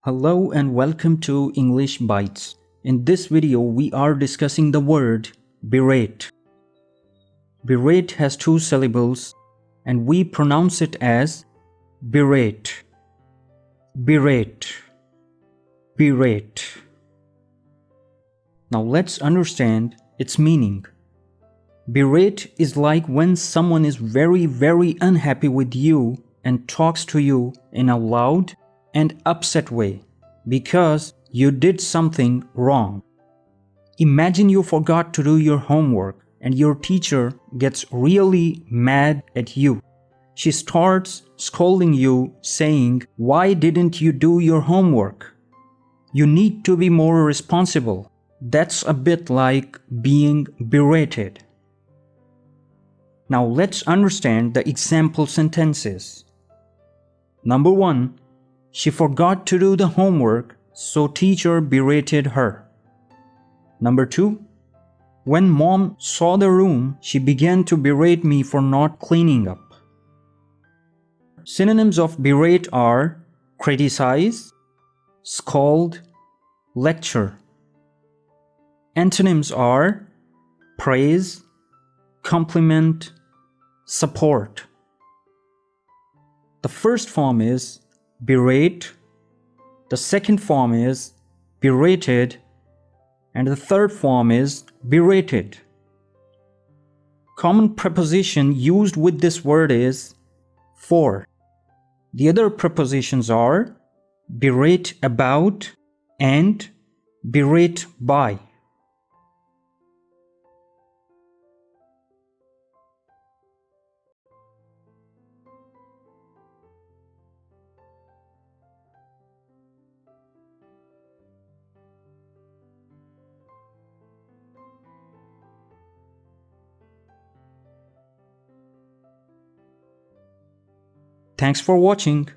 Hello and welcome to English Bytes. In this video, we are discussing the word berate. Berate has two syllables and we pronounce it as berate, berate, berate. Now let's understand its meaning. Berate is like when someone is very unhappy with you and talks to you in a loud and upset way because you did something wrong. Imagine you forgot to do your homework and your teacher gets really mad at you. She starts scolding you, saying, "Why didn't you do your homework? You need to be more responsible." That's a bit like being berated. Now let's understand the example sentences. Number 1. She forgot to do the homework, so teacher berated her. Number 2. When mom saw the room, she began to berate me for not cleaning up. Synonyms of berate are criticize, scold, lecture. Antonyms are praise, compliment, support. The first form is berate, the second form is berated, and the third form is berated. Common preposition used with this word is for. The other prepositions are berate about and berate by. Thanks for watching.